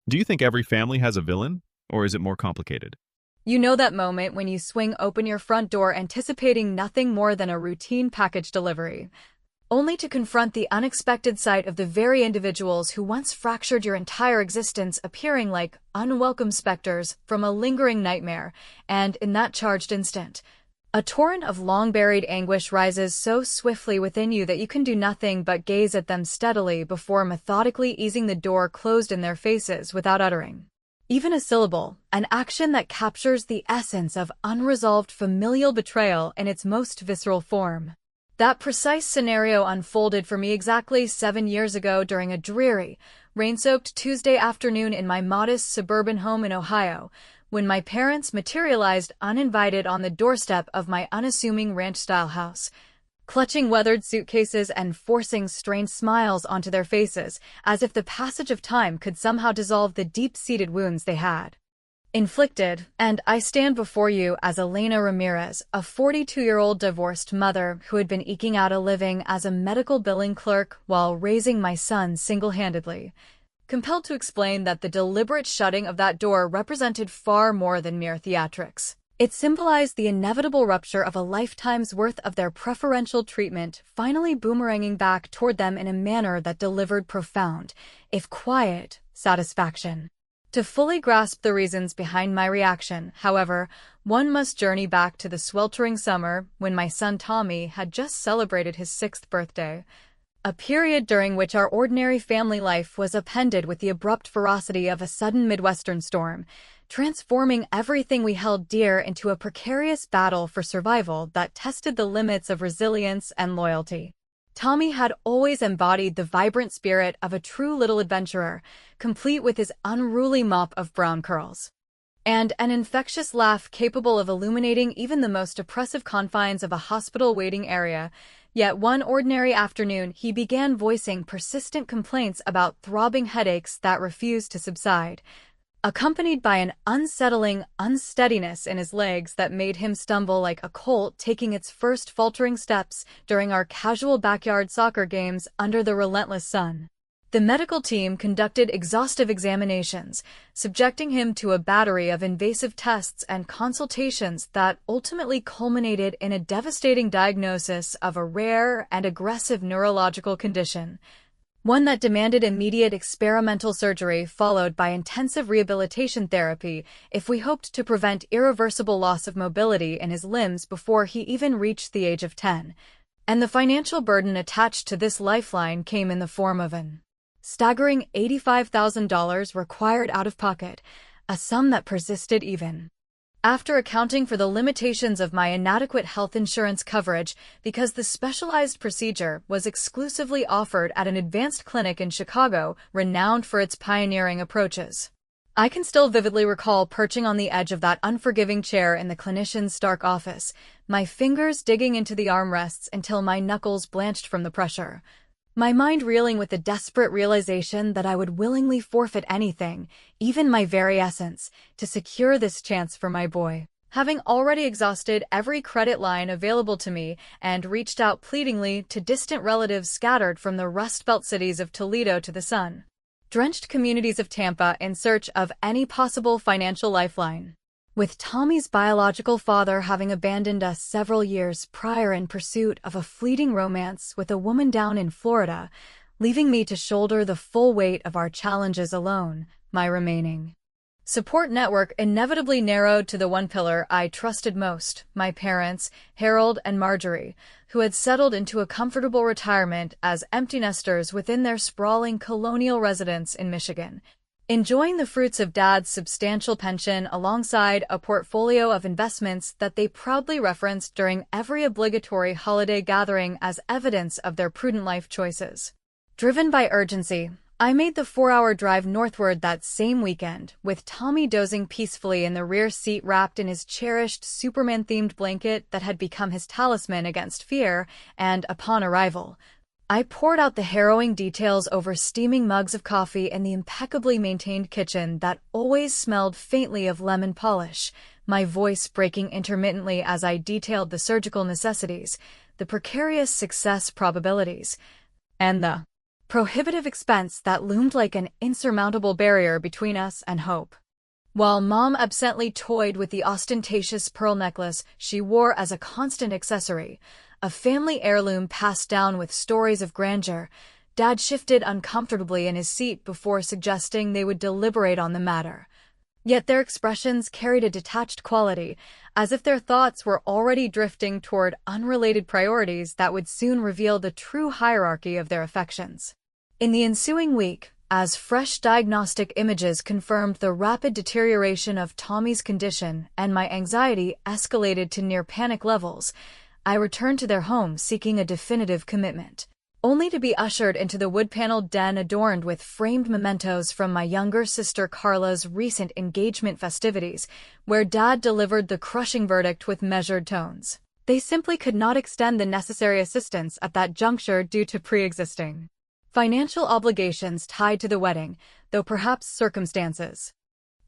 Do you think every family has a villain, or is it more complicated? You know that moment when you swing open your front door anticipating nothing more than a routine package delivery, only to confront the unexpected sight of the very individuals who once fractured your entire existence appearing like unwelcome specters from a lingering nightmare, and in that charged instant, a torrent of long-buried anguish rises so swiftly within you that you can do nothing but gaze at them steadily before methodically easing the door closed in their faces without uttering even a syllable, an action that captures the essence of unresolved familial betrayal in its most visceral form. That precise scenario unfolded for me exactly 7 years ago during a dreary, rain-soaked Tuesday afternoon in my modest suburban home in Ohio, when my parents materialized uninvited on the doorstep of my unassuming ranch-style house, clutching weathered suitcases and forcing strained smiles onto their faces, as if the passage of time could somehow dissolve the deep-seated wounds they had inflicted. And I stand before you as Elena Ramirez, a 42-year-old divorced mother who had been eking out a living as a medical billing clerk while raising my son single-handedly, compelled to explain that the deliberate shutting of that door represented far more than mere theatrics. It symbolized the inevitable rupture of a lifetime's worth of their preferential treatment finally boomeranging back toward them in a manner that delivered profound, if quiet, satisfaction. To fully grasp the reasons behind my reaction, however, one must journey back to the sweltering summer when my son Tommy had just celebrated his 6th birthday, a period during which our ordinary family life was appended with the abrupt ferocity of a sudden Midwestern storm, transforming everything we held dear into a precarious battle for survival that tested the limits of resilience and loyalty. Tommy had always embodied the vibrant spirit of a true little adventurer, complete with his unruly mop of brown curls and an infectious laugh capable of illuminating even the most oppressive confines of a hospital waiting area. Yet one ordinary afternoon he began voicing persistent complaints about throbbing headaches that refused to subside, accompanied by an unsettling unsteadiness in his legs that made him stumble like a colt taking its first faltering steps during our casual backyard soccer games under the relentless sun. The medical team conducted exhaustive examinations, subjecting him to a battery of invasive tests and consultations that ultimately culminated in a devastating diagnosis of a rare and aggressive neurological condition, one that demanded immediate experimental surgery followed by intensive rehabilitation therapy if we hoped to prevent irreversible loss of mobility in his limbs before he even reached the age of 10. And the financial burden attached to this lifeline came in the form of an staggering $85,000 required out of pocket, a sum that persisted even after accounting for the limitations of my inadequate health insurance coverage because the specialized procedure was exclusively offered at an advanced clinic in Chicago renowned for its pioneering approaches. I can still vividly recall perching on the edge of that unforgiving chair in the clinician's stark office, my fingers digging into the armrests until my knuckles blanched from the pressure, my mind reeling with the desperate realization that I would willingly forfeit anything, even my very essence, to secure this chance for my boy. Having already exhausted every credit line available to me and reached out pleadingly to distant relatives scattered from the Rust Belt cities of Toledo to the sun-drenched communities of Tampa in search of any possible financial lifeline. With Tommy's biological father having abandoned us several years prior in pursuit of a fleeting romance with a woman down in Florida, leaving me to shoulder the full weight of our challenges alone, my remaining support network inevitably narrowed to the one pillar I trusted most, my parents, Harold and Marjorie, who had settled into a comfortable retirement as empty nesters within their sprawling colonial residence in Michigan, enjoying the fruits of Dad's substantial pension alongside a portfolio of investments that they proudly referenced during every obligatory holiday gathering as evidence of their prudent life choices. Driven by urgency, I made the 4-hour drive northward that same weekend, with Tommy dozing peacefully in the rear seat wrapped in his cherished Superman-themed blanket that had become his talisman against fear, and upon arrival, I poured out the harrowing details over steaming mugs of coffee in the impeccably maintained kitchen that always smelled faintly of lemon polish, my voice breaking intermittently as I detailed the surgical necessities, the precarious success probabilities, and the prohibitive expense that loomed like an insurmountable barrier between us and hope. While Mom absently toyed with the ostentatious pearl necklace she wore as a constant accessory, a family heirloom passed down with stories of grandeur, Dad shifted uncomfortably in his seat before suggesting they would deliberate on the matter. Yet their expressions carried a detached quality, as if their thoughts were already drifting toward unrelated priorities that would soon reveal the true hierarchy of their affections. In the ensuing week, as fresh diagnostic images confirmed the rapid deterioration of Tommy's condition and my anxiety escalated to near panic levels, I returned to their home seeking a definitive commitment, only to be ushered into the wood-paneled den adorned with framed mementos from my younger sister Carla's recent engagement festivities, where Dad delivered the crushing verdict with measured tones. They simply could not extend the necessary assistance at that juncture due to pre-existing financial obligations tied to the wedding, though perhaps circumstances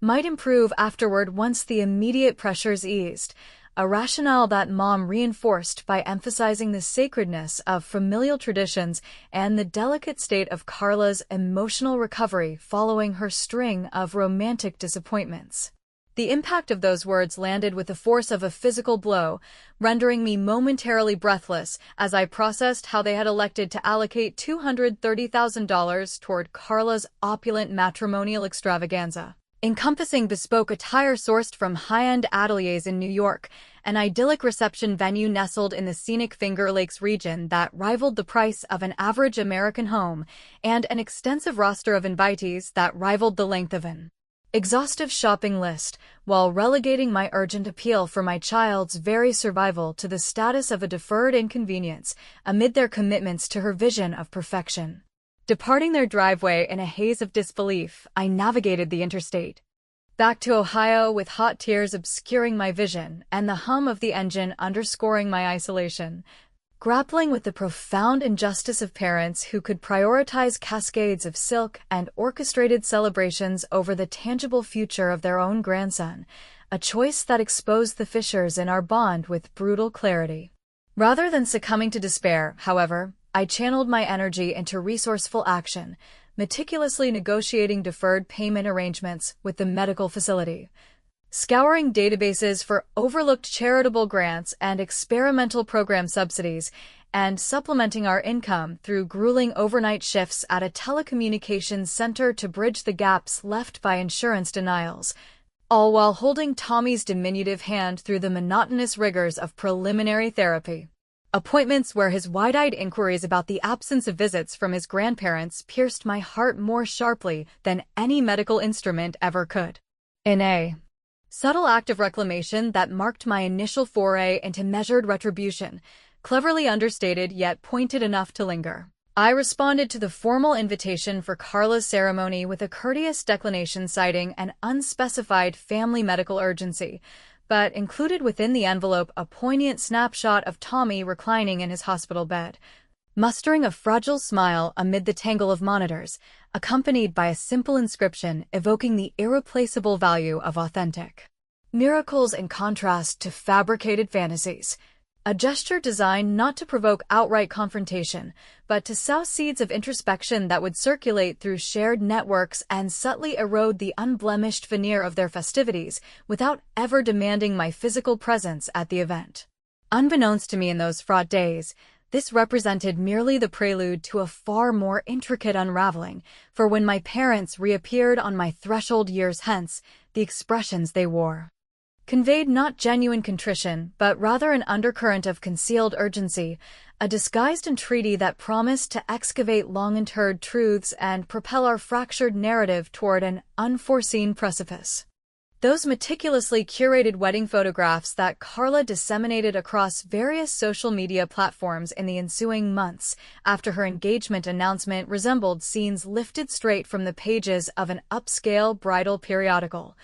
might improve afterward once the immediate pressures eased, a rationale that Mom reinforced by emphasizing the sacredness of familial traditions and the delicate state of Carla's emotional recovery following her string of romantic disappointments. The impact of those words landed with the force of a physical blow, rendering me momentarily breathless as I processed how they had elected to allocate $230,000 toward Carla's opulent matrimonial extravaganza, encompassing bespoke attire sourced from high-end ateliers in New York, an idyllic reception venue nestled in the scenic Finger Lakes region that rivaled the price of an average American home, and an extensive roster of invitees that rivaled the length of an exhaustive shopping list, while relegating my urgent appeal for my child's very survival to the status of a deferred inconvenience amid their commitments to her vision of perfection. Departing their driveway in a haze of disbelief, I navigated the interstate back to Ohio with hot tears obscuring my vision and the hum of the engine underscoring my isolation, grappling with the profound injustice of parents who could prioritize cascades of silk and orchestrated celebrations over the tangible future of their own grandson, a choice that exposed the fissures in our bond with brutal clarity. Rather than succumbing to despair, however, I channeled my energy into resourceful action, meticulously negotiating deferred payment arrangements with the medical facility, scouring databases for overlooked charitable grants and experimental program subsidies, and supplementing our income through grueling overnight shifts at a telecommunications center to bridge the gaps left by insurance denials, all while holding Tommy's diminutive hand through the monotonous rigors of preliminary therapy. Appointments where his wide-eyed inquiries about the absence of visits from his grandparents pierced my heart more sharply than any medical instrument ever could. In a subtle act of reclamation that marked my initial foray into measured retribution, cleverly understated yet pointed enough to linger, I responded to the formal invitation for Carla's ceremony with a courteous declination citing an unspecified family medical urgency, but included within the envelope a poignant snapshot of Tommy reclining in his hospital bed, mustering a fragile smile amid the tangle of monitors, accompanied by a simple inscription evoking the irreplaceable value of authentic miracles in contrast to fabricated fantasies. A gesture designed not to provoke outright confrontation, but to sow seeds of introspection that would circulate through shared networks and subtly erode the unblemished veneer of their festivities without ever demanding my physical presence at the event. Unbeknownst to me in those fraught days, this represented merely the prelude to a far more intricate unraveling, for when my parents reappeared on my threshold years hence, the expressions they wore conveyed not genuine contrition, but rather an undercurrent of concealed urgency, a disguised entreaty that promised to excavate long-interred truths and propel our fractured narrative toward an unforeseen precipice. Those meticulously curated wedding photographs that Carla disseminated across various social media platforms in the ensuing months after her engagement announcement resembled scenes lifted straight from the pages of an upscale bridal periodical,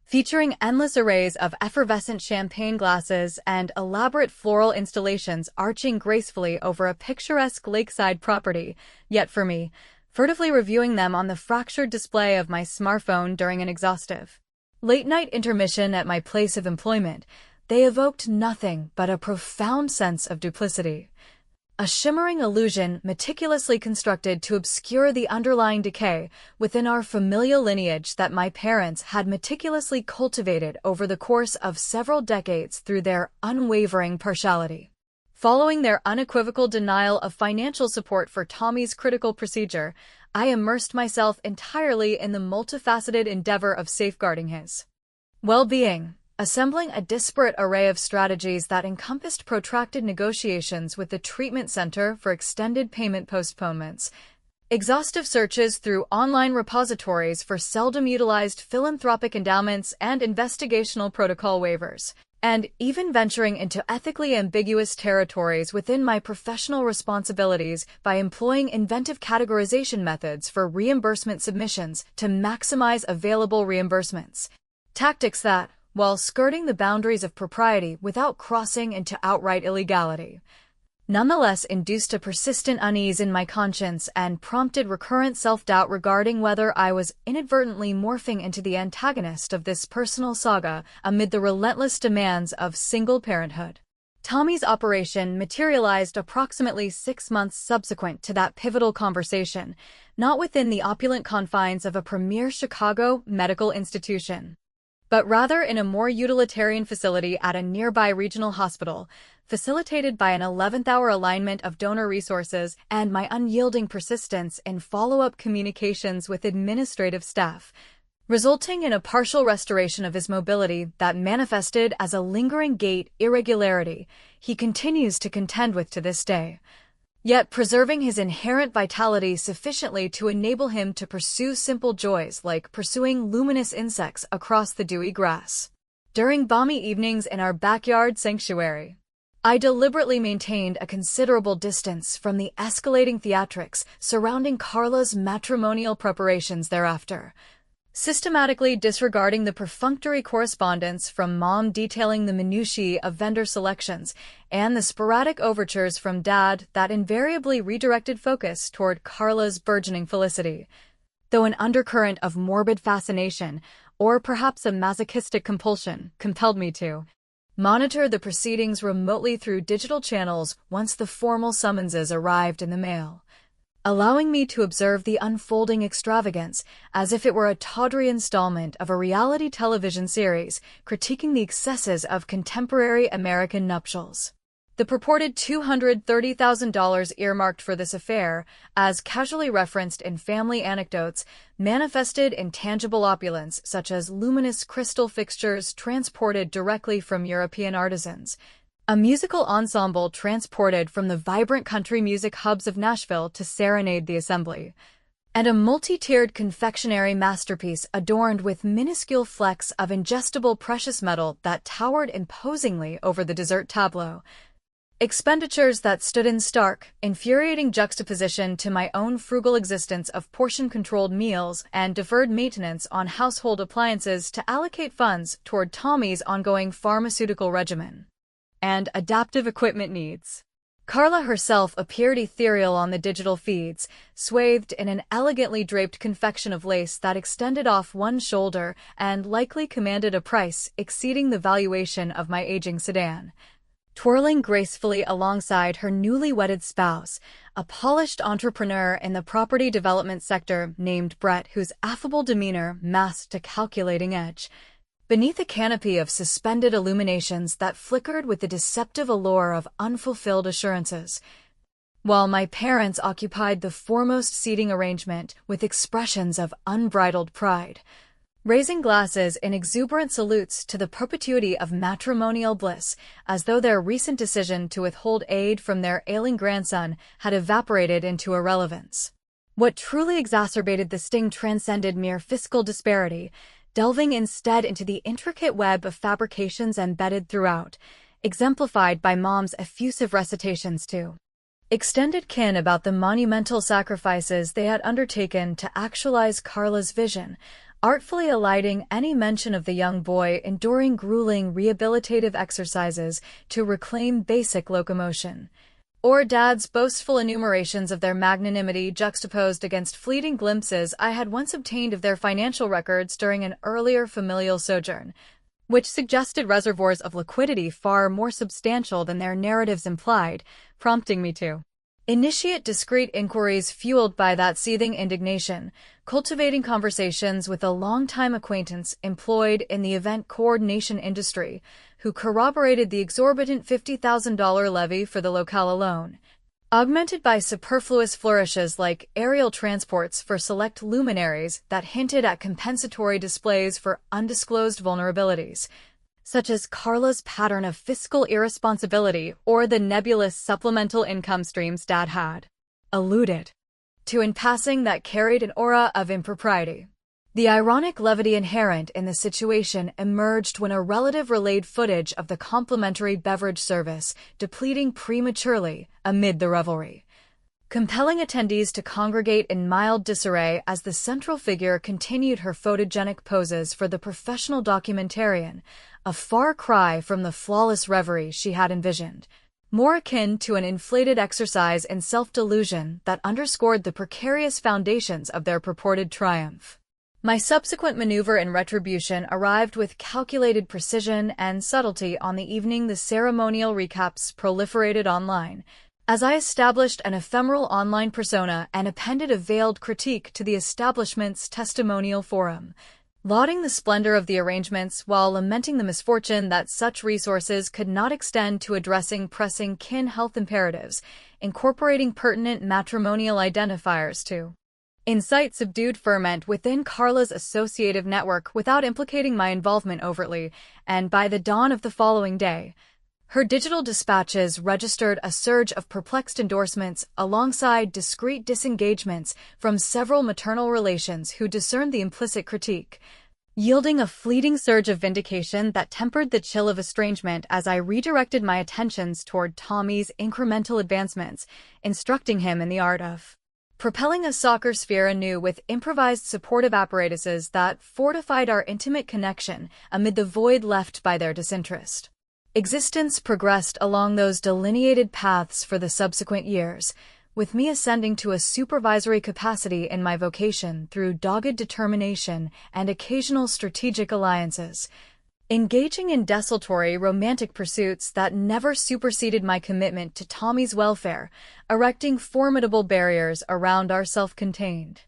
featuring endless arrays of effervescent champagne glasses and elaborate floral installations arching gracefully over a picturesque lakeside property, yet for me, furtively reviewing them on the fractured display of my smartphone during an exhaustive late-night intermission at my place of employment, they evoked nothing but a profound sense of duplicity. a shimmering illusion meticulously constructed to obscure the underlying decay within our familial lineage that my parents had meticulously cultivated over the course of several decades through their unwavering partiality. Following their unequivocal denial of financial support for Tommy's critical procedure, I immersed myself entirely in the multifaceted endeavor of safeguarding his well-being, assembling a disparate array of strategies that encompassed protracted negotiations with the Treatment Center for extended payment postponements, exhaustive searches through online repositories for seldom utilized philanthropic endowments and investigational protocol waivers, and even venturing into ethically ambiguous territories within my professional responsibilities by employing inventive categorization methods for reimbursement submissions to maximize available reimbursements. Tactics that, while skirting the boundaries of propriety without crossing into outright illegality, nonetheless induced a persistent unease in my conscience and prompted recurrent self-doubt regarding whether I was inadvertently morphing into the antagonist of this personal saga amid the relentless demands of single parenthood. Tommy's operation materialized approximately 6 months subsequent to that pivotal conversation, not within the opulent confines of a premier Chicago medical institution, but rather in a more utilitarian facility at a nearby regional hospital, facilitated by an 11th-hour alignment of donor resources and my unyielding persistence in follow-up communications with administrative staff, resulting in a partial restoration of his mobility that manifested as a lingering gait irregularity he continues to contend with to this day, yet preserving his inherent vitality sufficiently to enable him to pursue simple joys like pursuing luminous insects across the dewy grass. During balmy evenings in our backyard sanctuary, I deliberately maintained a considerable distance from the escalating theatrics surrounding Carla's matrimonial preparations thereafter, systematically disregarding the perfunctory correspondence from Mom detailing the minutiae of vendor selections and the sporadic overtures from Dad that invariably redirected focus toward Carla's burgeoning felicity, though an undercurrent of morbid fascination, or perhaps a masochistic compulsion, compelled me to monitor the proceedings remotely through digital channels once the formal summonses arrived in the mail, allowing me to observe the unfolding extravagance as if it were a tawdry installment of a reality television series critiquing the excesses of contemporary American nuptials. The purported $230,000 earmarked for this affair, as casually referenced in family anecdotes, manifested in tangible opulence such as luminous crystal fixtures transported directly from European artisans, a musical ensemble transported from the vibrant country music hubs of Nashville to serenade the assembly, and a multi-tiered confectionery masterpiece adorned with minuscule flecks of ingestible precious metal that towered imposingly over the dessert tableau. Expenditures that stood in stark, infuriating juxtaposition to my own frugal existence of portion-controlled meals and deferred maintenance on household appliances to allocate funds toward Tommy's ongoing pharmaceutical regimen and adaptive equipment needs. Carla herself appeared ethereal on the digital feeds, swathed in an elegantly draped confection of lace that extended off one shoulder and likely commanded a price exceeding the valuation of my aging sedan, twirling gracefully alongside her newly wedded spouse, a polished entrepreneur in the property development sector named Brett, whose affable demeanor masked a calculating edge, beneath a canopy of suspended illuminations that flickered with the deceptive allure of unfulfilled assurances, while my parents occupied the foremost seating arrangement with expressions of unbridled pride, raising glasses in exuberant salutes to the perpetuity of matrimonial bliss, as though their recent decision to withhold aid from their ailing grandson had evaporated into irrelevance. What truly exacerbated the sting transcended mere fiscal disparity, delving instead into the intricate web of fabrications embedded throughout, exemplified by Mom's effusive recitations to extended kin about the monumental sacrifices they had undertaken to actualize Carla's vision, artfully eliding any mention of the young boy enduring grueling rehabilitative exercises to reclaim basic locomotion, or Dad's boastful enumerations of their magnanimity juxtaposed against fleeting glimpses I had once obtained of their financial records during an earlier familial sojourn, which suggested reservoirs of liquidity far more substantial than their narratives implied, prompting me to Initiate discreet inquiries fueled by that seething indignation, cultivating conversations with a longtime acquaintance employed in the event coordination industry, who corroborated the exorbitant $50,000 levy for the locale alone. Augmented by superfluous flourishes like aerial transports for select luminaries that hinted at compensatory displays for undisclosed vulnerabilities, such as Carla's pattern of fiscal irresponsibility or the nebulous supplemental income streams Dad had alluded to in passing that carried an aura of impropriety. The ironic levity inherent in the situation emerged when a relative relayed footage of the complimentary beverage service depleting prematurely amid the revelry, compelling attendees to congregate in mild disarray as the central figure continued her photogenic poses for the professional documentarian, a far cry from the flawless reverie she had envisioned, more akin to an inflated exercise in self-delusion that underscored the precarious foundations of their purported triumph. My subsequent maneuver in retribution arrived with calculated precision and subtlety on the evening the ceremonial recaps proliferated online, as I established an ephemeral online persona and appended a veiled critique to the establishment's testimonial forum, lauding the splendor of the arrangements while lamenting the misfortune that such resources could not extend to addressing pressing kin health imperatives, incorporating pertinent matrimonial identifiers to incite subdued ferment within Carla's associative network without implicating my involvement overtly, and by the dawn of the following day, her digital dispatches registered a surge of perplexed endorsements alongside discreet disengagements from several maternal relations who discerned the implicit critique, yielding a fleeting surge of vindication that tempered the chill of estrangement as I redirected my attentions toward Tommy's incremental advancements, instructing him in the art of propelling a soccer sphere anew with improvised supportive apparatuses that fortified our intimate connection amid the void left by their disinterest. Existence progressed along those delineated paths for the subsequent years, with me ascending to a supervisory capacity in my vocation through dogged determination and occasional strategic alliances, engaging in desultory romantic pursuits that never superseded my commitment to Tommy's welfare, erecting formidable barriers around our self-contained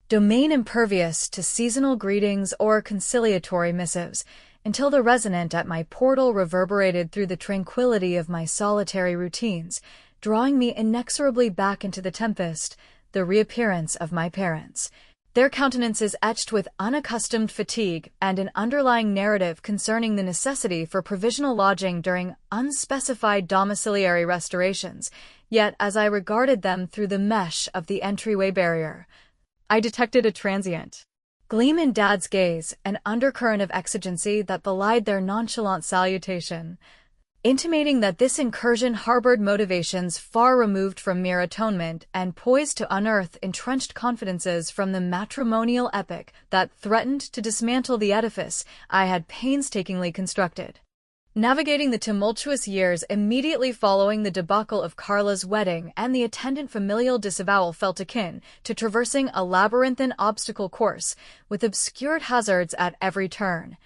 domain impervious to seasonal greetings or conciliatory missives, until the resonant at my portal reverberated through the tranquility of my solitary routines, drawing me inexorably back into the tempest, the reappearance of my parents, their countenances etched with unaccustomed fatigue and an underlying narrative concerning the necessity for provisional lodging during unspecified domiciliary restorations, yet as I regarded them through the mesh of the entryway barrier, I detected a transient gleam in Dad's gaze, an undercurrent of exigency that belied their nonchalant salutation, intimating that this incursion harbored motivations far removed from mere atonement and poised to unearth entrenched confidences from the matrimonial epic that threatened to dismantle the edifice I had painstakingly constructed. Navigating the tumultuous years immediately following the debacle of Carla's wedding and the attendant familial disavowal felt akin to traversing a labyrinthine obstacle course, with obscured hazards at every turn.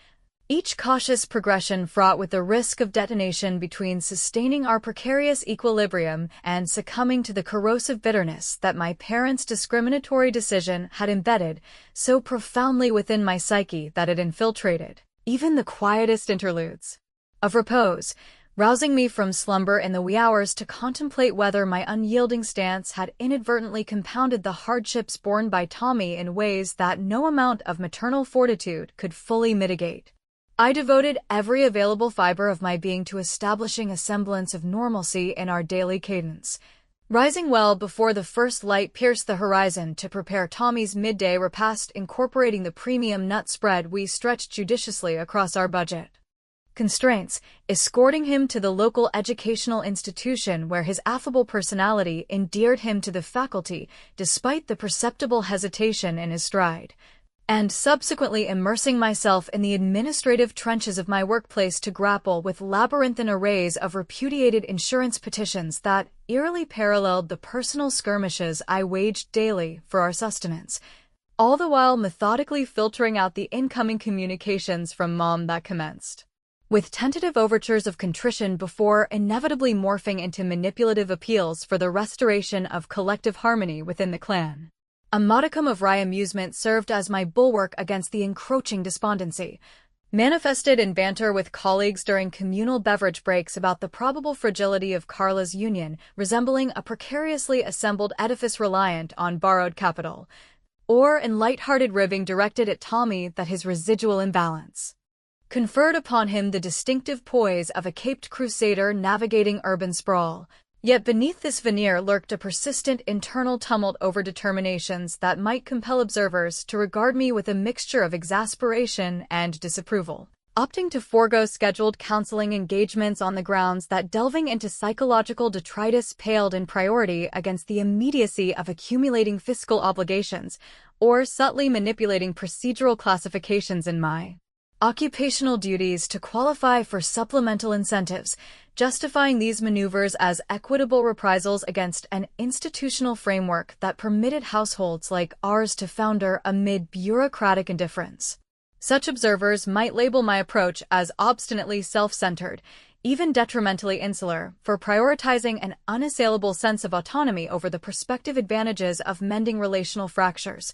Each cautious progression fraught with the risk of detonation between sustaining our precarious equilibrium and succumbing to the corrosive bitterness that my parents' discriminatory decision had embedded so profoundly within my psyche that it infiltrated even the quietest interludes of repose, rousing me from slumber in the wee hours to contemplate whether my unyielding stance had inadvertently compounded the hardships borne by Tommy in ways that no amount of maternal fortitude could fully mitigate. I devoted every available fiber of my being to establishing a semblance of normalcy in our daily cadence, rising well before the first light pierced the horizon to prepare Tommy's midday repast, incorporating the premium nut spread we stretched judiciously across our budget constraints, escorting him to the local educational institution where his affable personality endeared him to the faculty despite the perceptible hesitation in his stride, and subsequently immersing myself in the administrative trenches of my workplace to grapple with labyrinthine arrays of repudiated insurance petitions that eerily paralleled the personal skirmishes I waged daily for our sustenance, all the while methodically filtering out the incoming communications from Mom that commenced with tentative overtures of contrition before inevitably morphing into manipulative appeals for the restoration of collective harmony within the clan. A modicum of wry amusement served as my bulwark against the encroaching despondency, manifested in banter with colleagues during communal beverage breaks about the probable fragility of Carla's union, resembling a precariously assembled edifice reliant on borrowed capital, or in light-hearted ribbing directed at Tommy that his residual imbalance conferred upon him the distinctive poise of a caped crusader navigating urban sprawl. Yet beneath this veneer lurked a persistent internal tumult over determinations that might compel observers to regard me with a mixture of exasperation and disapproval, opting to forego scheduled counseling engagements on the grounds that delving into psychological detritus paled in priority against the immediacy of accumulating fiscal obligations, or subtly manipulating procedural classifications in my occupational duties to qualify for supplemental incentives, justifying these maneuvers as equitable reprisals against an institutional framework that permitted households like ours to founder amid bureaucratic indifference. Such observers might label my approach as obstinately self-centered, even detrimentally insular, for prioritizing an unassailable sense of autonomy over the prospective advantages of mending relational fractures.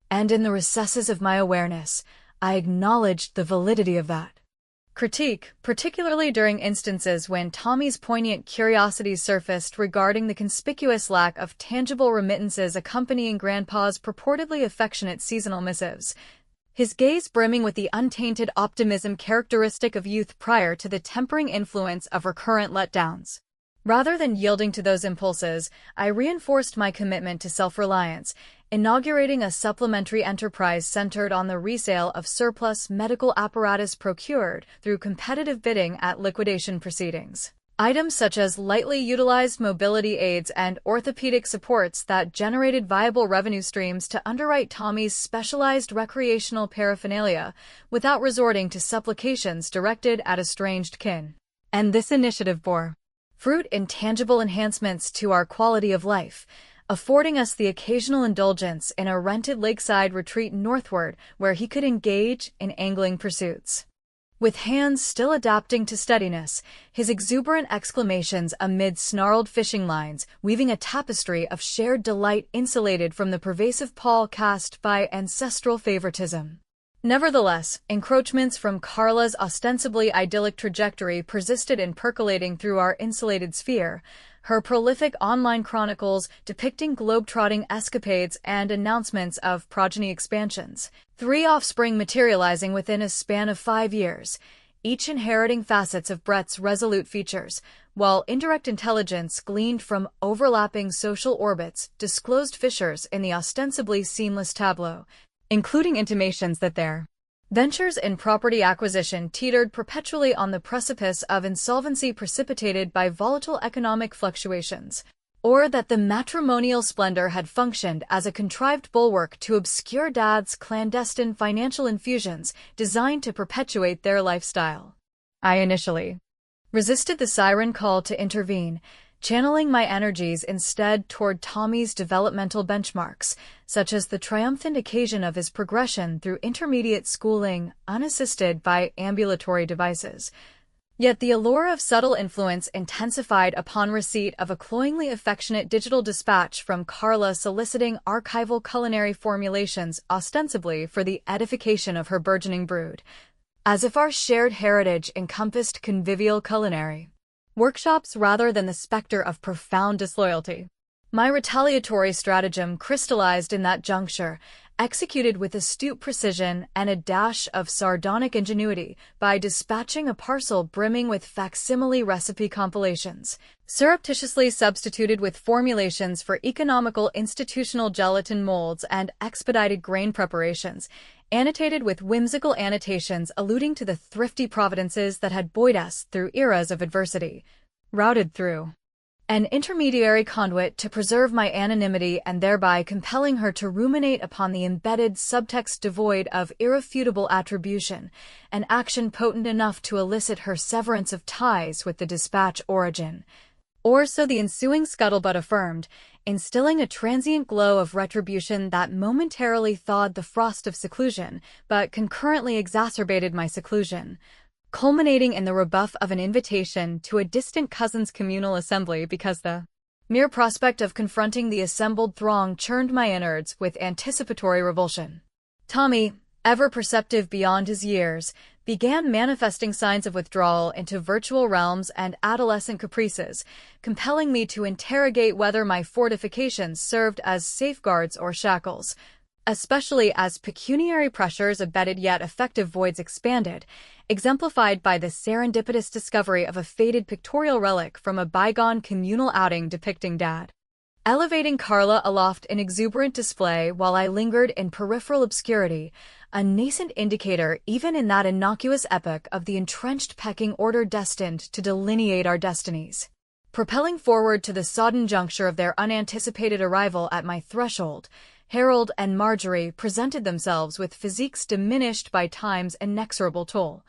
And in the recesses of my awareness, I acknowledged the validity of that critique, particularly during instances when Tommy's poignant curiosity surfaced regarding the conspicuous lack of tangible remittances accompanying Grandpa's purportedly affectionate seasonal missives, his gaze brimming with the untainted optimism characteristic of youth prior to the tempering influence of recurrent letdowns. Rather than yielding to those impulses, I reinforced my commitment to self-reliance, inaugurating a supplementary enterprise centered on the resale of surplus medical apparatus procured through competitive bidding at liquidation proceedings. Items such as lightly utilized mobility aids and orthopedic supports that generated viable revenue streams to underwrite Tommy's specialized recreational paraphernalia without resorting to supplications directed at estranged kin. And this initiative bore fruit in tangible enhancements to our quality of life, affording us the occasional indulgence in a rented lakeside retreat northward where he could engage in angling pursuits. With hands still adapting to steadiness, his exuberant exclamations amid snarled fishing lines weaving a tapestry of shared delight insulated from the pervasive pall cast by ancestral favoritism. Nevertheless, encroachments from Carla's ostensibly idyllic trajectory persisted in percolating through our insulated sphere, her prolific online chronicles depicting globe-trotting escapades and announcements of progeny expansions, 3 offspring materializing within a span of 5 years, each inheriting facets of Brett's resolute features, while indirect intelligence gleaned from overlapping social orbits disclosed fissures in the ostensibly seamless tableau, including intimations that their ventures in property acquisition teetered perpetually on the precipice of insolvency precipitated by volatile economic fluctuations, or that the matrimonial splendor had functioned as a contrived bulwark to obscure Dad's clandestine financial infusions designed to perpetuate their lifestyle. I initially resisted the siren call to intervene, channeling my energies instead toward Tommy's developmental benchmarks, such as the triumphant occasion of his progression through intermediate schooling unassisted by ambulatory devices. Yet the allure of subtle influence intensified upon receipt of a cloyingly affectionate digital dispatch from Carla soliciting archival culinary formulations ostensibly for the edification of her burgeoning brood, as if our shared heritage encompassed convivial culinary workshops rather than the specter of profound disloyalty. My retaliatory stratagem crystallized in that juncture, executed with astute precision and a dash of sardonic ingenuity by dispatching a parcel brimming with facsimile recipe compilations, surreptitiously substituted with formulations for economical institutional gelatin molds and expedited grain preparations, annotated with whimsical annotations alluding to the thrifty providences that had buoyed us through eras of adversity, routed through an intermediary conduit to preserve my anonymity and thereby compelling her to ruminate upon the embedded subtext devoid of irrefutable attribution, an action potent enough to elicit her severance of ties with the dispatch origin. Or so the ensuing scuttlebutt affirmed, instilling a transient glow of retribution that momentarily thawed the frost of seclusion, but concurrently exacerbated my seclusion. culminating in the rebuff of an invitation to a distant cousin's communal assembly because the mere prospect of confronting the assembled throng churned my innards with anticipatory revulsion. Tommy, ever perceptive beyond his years, began manifesting signs of withdrawal into virtual realms and adolescent caprices, compelling me to interrogate whether my fortifications served as safeguards or shackles, especially as pecuniary pressures abetted yet effective voids expanded, exemplified by the serendipitous discovery of a faded pictorial relic from a bygone communal outing depicting Dad elevating Carla aloft in exuberant display while I lingered in peripheral obscurity, a nascent indicator even in that innocuous epoch of the entrenched pecking order destined to delineate our destinies. Propelling forward to the sodden juncture of their unanticipated arrival at my threshold, Harold and Marjorie presented themselves with physiques diminished by time's inexorable toll.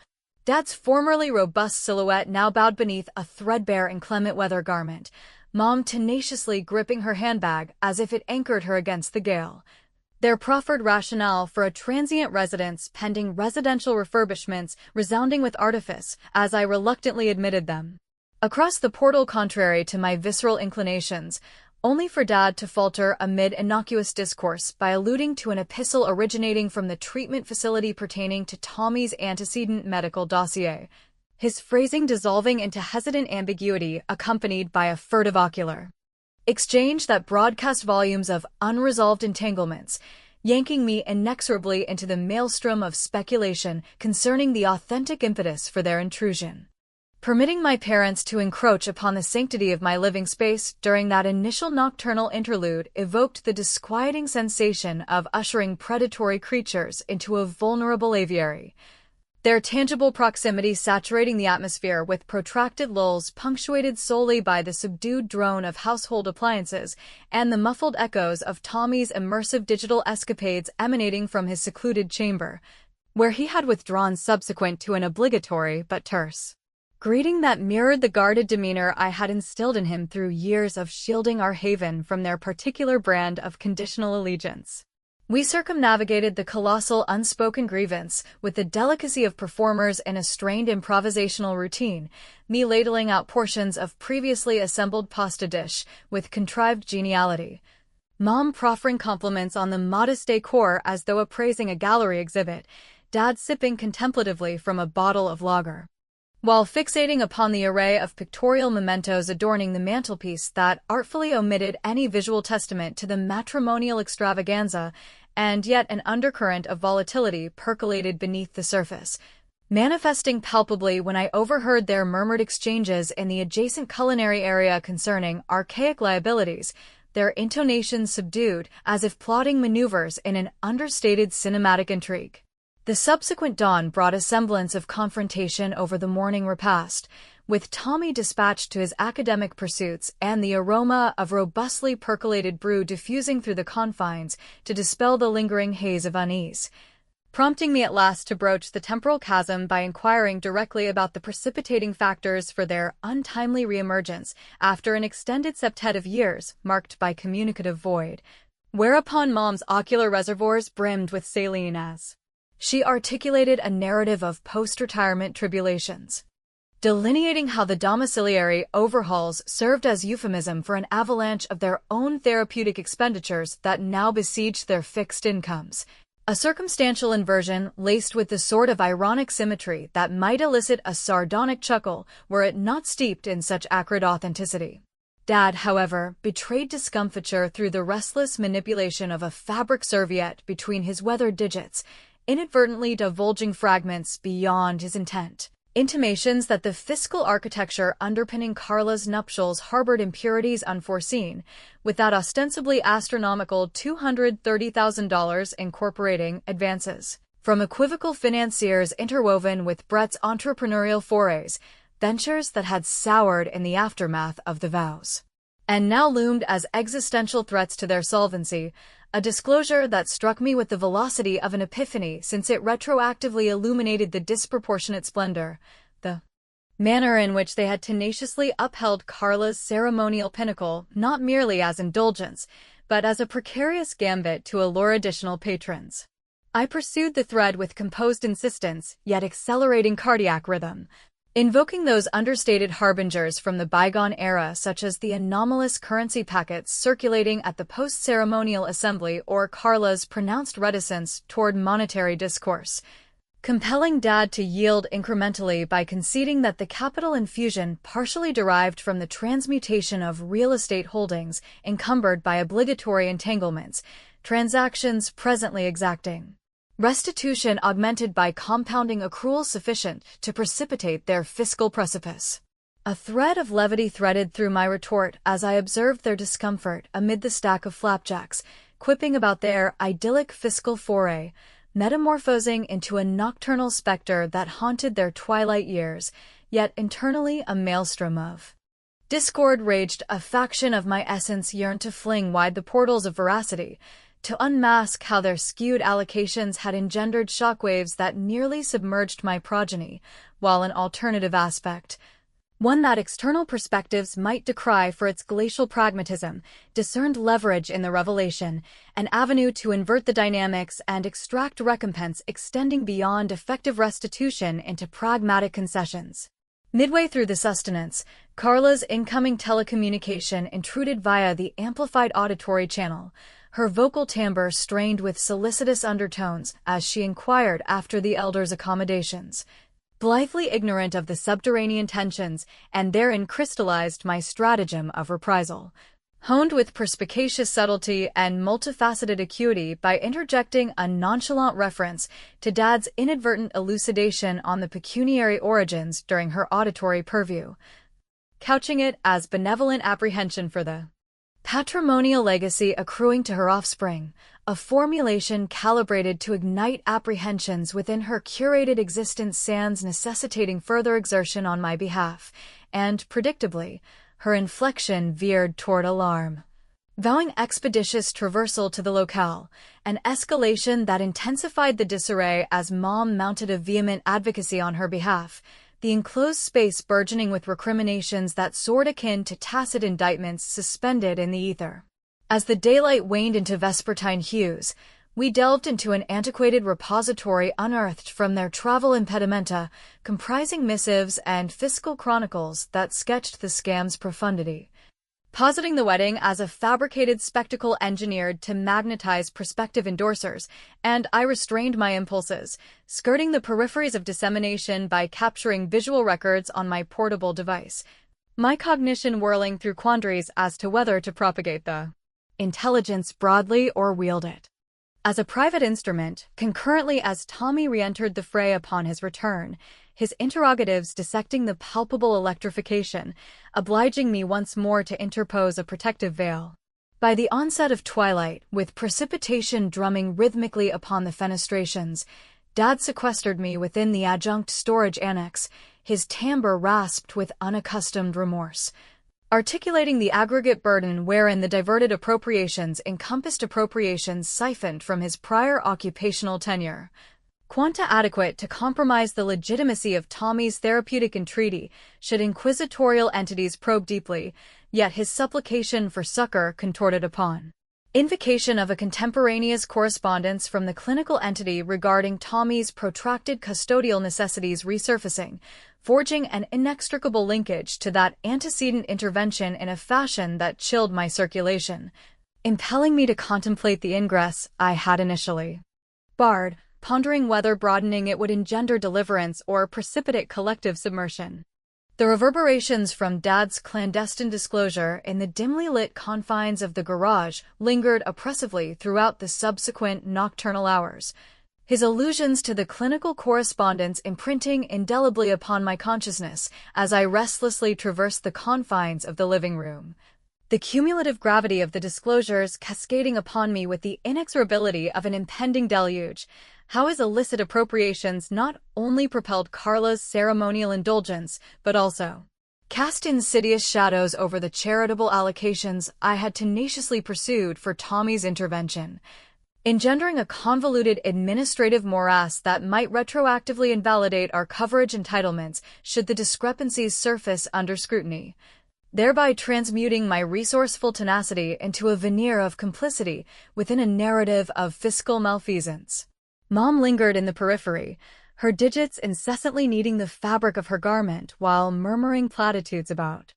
Dad's formerly robust silhouette now bowed beneath a threadbare inclement weather garment, Mom tenaciously gripping her handbag as if it anchored her against the gale. Their proffered rationale for a transient residence pending residential refurbishments resounding with artifice, as I reluctantly admitted them. Across the portal contrary to my visceral inclinations, only for Dad to falter amid innocuous discourse by alluding to an epistle originating from the treatment facility pertaining to Tommy's antecedent medical dossier, his phrasing dissolving into hesitant ambiguity accompanied by a furtive ocular exchange that broadcast volumes of unresolved entanglements, yanking me inexorably into the maelstrom of speculation concerning the authentic impetus for their intrusion. Permitting my parents to encroach upon the sanctity of my living space during that initial nocturnal interlude evoked the disquieting sensation of ushering predatory creatures into a vulnerable aviary, their tangible proximity saturating the atmosphere with protracted lulls punctuated solely by the subdued drone of household appliances and the muffled echoes of Tommy's immersive digital escapades emanating from his secluded chamber, where he had withdrawn subsequent to an obligatory but terse greeting that mirrored the guarded demeanor I had instilled in him through years of shielding our haven from their particular brand of conditional allegiance. We circumnavigated the colossal unspoken grievance with the delicacy of performers in a strained improvisational routine, me ladling out portions of previously assembled pasta dish with contrived geniality, Mom proffering compliments on the modest decor as though appraising a gallery exhibit, Dad sipping contemplatively from a bottle of lager, while fixating upon the array of pictorial mementos adorning the mantelpiece that artfully omitted any visual testament to the matrimonial extravaganza, and yet an undercurrent of volatility percolated beneath the surface, manifesting palpably when I overheard their murmured exchanges in the adjacent culinary area concerning archaic liabilities, their intonations subdued as if plotting maneuvers in an understated cinematic intrigue. The subsequent dawn brought a semblance of confrontation over the morning repast, with Tommy dispatched to his academic pursuits and the aroma of robustly percolated brew diffusing through the confines to dispel the lingering haze of unease, prompting me at last to broach the temporal chasm by inquiring directly about the precipitating factors for their untimely reemergence after an extended septet of years marked by communicative void, whereupon Mom's ocular reservoirs brimmed with saline as she articulated a narrative of post-retirement tribulations, delineating how the domiciliary overhauls served as euphemism for an avalanche of their own therapeutic expenditures that now besieged their fixed incomes, a circumstantial inversion laced with the sort of ironic symmetry that might elicit a sardonic chuckle were it not steeped in such acrid authenticity. Dad, however, betrayed discomfiture through the restless manipulation of a fabric serviette between his weathered digits, inadvertently divulging fragments beyond his intent, intimations that the fiscal architecture underpinning Carla's nuptials harbored impurities unforeseen, with that ostensibly astronomical $230,000 incorporating advances from equivocal financiers interwoven with Brett's entrepreneurial forays, ventures that had soured in the aftermath of the vows, and now loomed as existential threats to their solvency, a disclosure that struck me with the velocity of an epiphany since it retroactively illuminated the disproportionate splendor, the manner in which they had tenaciously upheld Carla's ceremonial pinnacle not merely as indulgence, but as a precarious gambit to allure additional patrons. I pursued the thread with composed insistence, yet accelerating cardiac rhythm, invoking those understated harbingers from the bygone era, such as the anomalous currency packets circulating at the post-ceremonial assembly or Carla's pronounced reticence toward monetary discourse, compelling Dad to yield incrementally by conceding that the capital infusion partially derived from the transmutation of real estate holdings encumbered by obligatory entanglements, transactions presently exacting restitution augmented by compounding accruals sufficient to precipitate their fiscal precipice. A thread of levity threaded through my retort as I observed their discomfort amid the stack of flapjacks, quipping about their idyllic fiscal foray, metamorphosing into a nocturnal specter that haunted their twilight years, yet internally a maelstrom of discord raged. A faction of my essence yearned to fling wide the portals of veracity, to unmask how their skewed allocations had engendered shockwaves that nearly submerged my progeny, while an alternative aspect, one that external perspectives might decry for its glacial pragmatism, discerned leverage in the revelation, an avenue to invert the dynamics and extract recompense extending beyond effective restitution into pragmatic concessions. Midway through the sustenance, Carla's incoming telecommunication intruded via the amplified auditory channel, her vocal timbre strained with solicitous undertones as she inquired after the elders' accommodations. Blithely ignorant of the subterranean tensions, and therein crystallized my stratagem of reprisal, honed with perspicacious subtlety and multifaceted acuity by interjecting a nonchalant reference to Dad's inadvertent elucidation on the pecuniary origins during her auditory purview, couching it as benevolent apprehension for the patrimonial legacy accruing to her offspring, a formulation calibrated to ignite apprehensions within her curated existence sans necessitating further exertion on my behalf, and, predictably, her inflection veered toward alarm. Vowing expeditious traversal to the locale, an escalation that intensified the disarray as Mom mounted a vehement advocacy on her behalf, the enclosed space burgeoning with recriminations that soared akin to tacit indictments suspended in the ether. As the daylight waned into vespertine hues, we delved into an antiquated repository unearthed from their travel impedimenta, comprising missives and fiscal chronicles that sketched the scam's profundity, positing the wedding as a fabricated spectacle engineered to magnetize prospective endorsers, and I restrained my impulses, skirting the peripheries of dissemination by capturing visual records on my portable device, my cognition whirling through quandaries as to whether to propagate the intelligence broadly or wield it as a private instrument. Concurrently as Tommy re-entered the fray upon his return, his interrogatives dissecting the palpable electrification, obliging me once more to interpose a protective veil. By the onset of twilight, with precipitation drumming rhythmically upon the fenestrations, Dad sequestered me within the adjunct storage annex, his timbre rasped with unaccustomed remorse, articulating the aggregate burden wherein the diverted appropriations encompassed appropriations siphoned from his prior occupational tenure, quanta adequate to compromise the legitimacy of Tommy's therapeutic entreaty should inquisitorial entities probe deeply, yet his supplication for succor contorted upon invocation of a contemporaneous correspondence from the clinical entity regarding Tommy's protracted custodial necessities resurfacing, forging an inextricable linkage to that antecedent intervention in a fashion that chilled my circulation, impelling me to contemplate the ingress I had initially barred, pondering whether broadening it would engender deliverance or precipitate collective submersion. The reverberations from Dad's clandestine disclosure in the dimly lit confines of the garage lingered oppressively throughout the subsequent nocturnal hours, his allusions to the clinical correspondence imprinting indelibly upon my consciousness as I restlessly traversed the confines of the living room, the cumulative gravity of the disclosures cascading upon me with the inexorability of an impending deluge. How his illicit appropriations not only propelled Carla's ceremonial indulgence, but also cast insidious shadows over the charitable allocations I had tenaciously pursued for Tommy's intervention, engendering a convoluted administrative morass that might retroactively invalidate our coverage entitlements should the discrepancies surface under scrutiny, thereby transmuting my resourceful tenacity into a veneer of complicity within a narrative of fiscal malfeasance. Mom lingered in the periphery, her digits incessantly kneading the fabric of her garment while murmuring platitudes about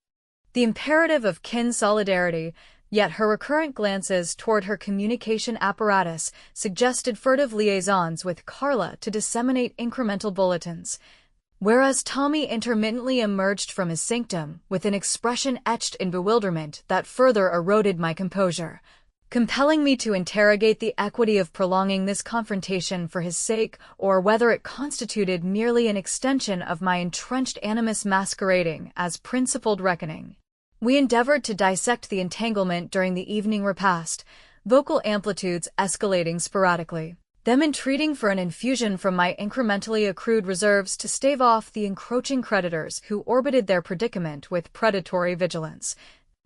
the imperative of kin solidarity, yet her recurrent glances toward her communication apparatus suggested furtive liaisons with Carla to disseminate incremental bulletins, whereas Tommy intermittently emerged from his sanctum with an expression etched in bewilderment that further eroded my composure, compelling me to interrogate the equity of prolonging this confrontation for his sake, or whether it constituted merely an extension of my entrenched animus masquerading as principled reckoning. We endeavored to dissect the entanglement during the evening repast, vocal amplitudes escalating sporadically, them entreating for an infusion from my incrementally accrued reserves to stave off the encroaching creditors who orbited their predicament with predatory vigilance,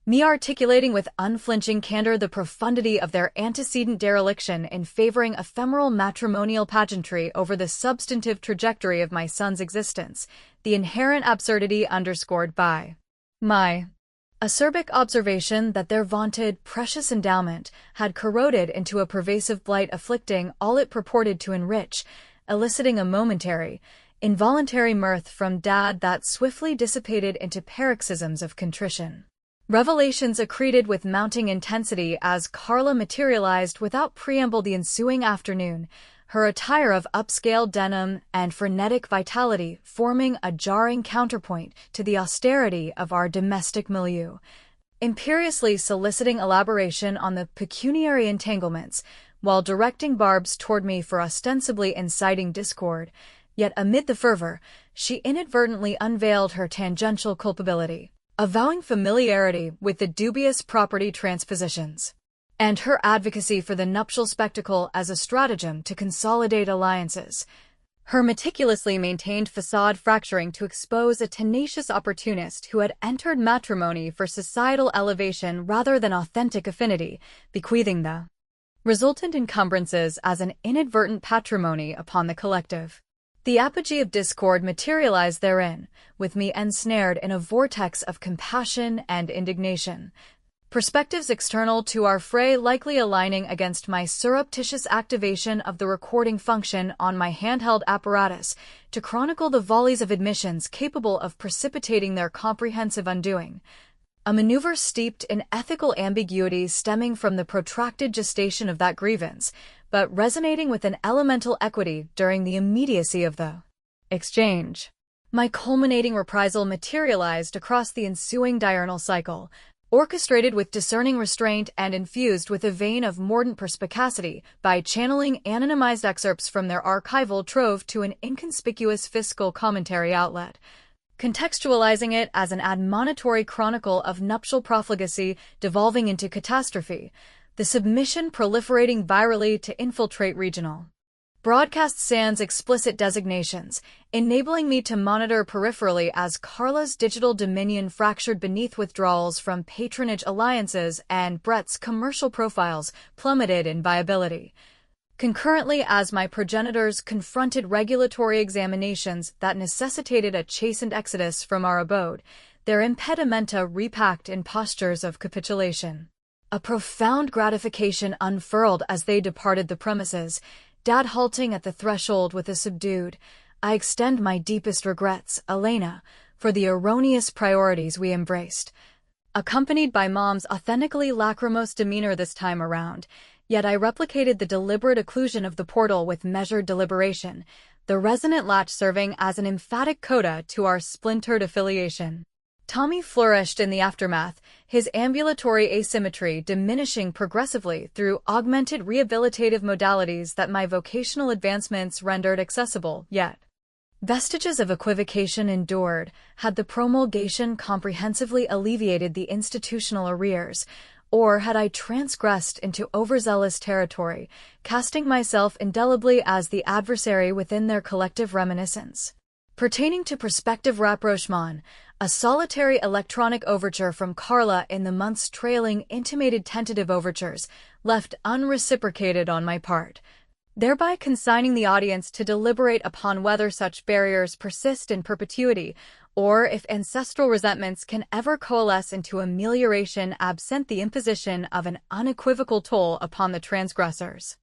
me articulating with unflinching candor the profundity of their antecedent dereliction in favoring ephemeral matrimonial pageantry over the substantive trajectory of my son's existence, the inherent absurdity underscored by my acerbic observation that their vaunted precious endowment had corroded into a pervasive blight afflicting all it purported to enrich, eliciting a momentary, involuntary mirth from Dad that swiftly dissipated into paroxysms of contrition. Revelations accreted with mounting intensity as Carla materialized without preamble the ensuing afternoon, her attire of upscale denim and frenetic vitality forming a jarring counterpoint to the austerity of our domestic milieu, imperiously soliciting elaboration on the pecuniary entanglements, while directing barbs toward me for ostensibly inciting discord, yet amid the fervor, she inadvertently unveiled her tangential culpability, avowing familiarity with the dubious property transpositions, and her advocacy for the nuptial spectacle as a stratagem to consolidate alliances, her meticulously maintained facade fracturing to expose a tenacious opportunist who had entered matrimony for societal elevation rather than authentic affinity, bequeathing the resultant encumbrances as an inadvertent patrimony upon the collective. The apogee of discord materialized therein, with me ensnared in a vortex of compassion and indignation, perspectives external to our fray likely aligning against my surreptitious activation of the recording function on my handheld apparatus to chronicle the volleys of admissions capable of precipitating their comprehensive undoing, a maneuver steeped in ethical ambiguity stemming from the protracted gestation of that grievance, but resonating with an elemental equity during the immediacy of the exchange. My culminating reprisal materialized across the ensuing diurnal cycle, orchestrated with discerning restraint and infused with a vein of mordant perspicacity by channeling anonymized excerpts from their archival trove to an inconspicuous fiscal commentary outlet, contextualizing it as an admonitory chronicle of nuptial profligacy devolving into catastrophe, the submission proliferating virally to infiltrate regional broadcast sans explicit designations, enabling me to monitor peripherally as Carla's digital dominion fractured beneath withdrawals from patronage alliances and Brett's commercial profiles plummeted in viability, concurrently as my progenitors confronted regulatory examinations that necessitated a chastened exodus from our abode, their impedimenta repacked in postures of capitulation. A profound gratification unfurled as they departed the premises, Dad halting at the threshold with a subdued, "I extend my deepest regrets, Elena, for the erroneous priorities we embraced," accompanied by Mom's authentically lachrymose demeanor this time around, yet I replicated the deliberate occlusion of the portal with measured deliberation, the resonant latch serving as an emphatic coda to our splintered affiliation. Tommy flourished in the aftermath, his ambulatory asymmetry diminishing progressively through augmented rehabilitative modalities that my vocational advancements rendered accessible, yet vestiges of equivocation endured had the promulgation comprehensively alleviated the institutional arrears, or had I transgressed into overzealous territory, casting myself indelibly as the adversary within their collective reminiscence. Pertaining to prospective rapprochement, a solitary electronic overture from Carla in the months trailing intimated tentative overtures, left unreciprocated on my part, thereby consigning the audience to deliberate upon whether such barriers persist in perpetuity, or if ancestral resentments can ever coalesce into amelioration absent the imposition of an unequivocal toll upon the transgressors.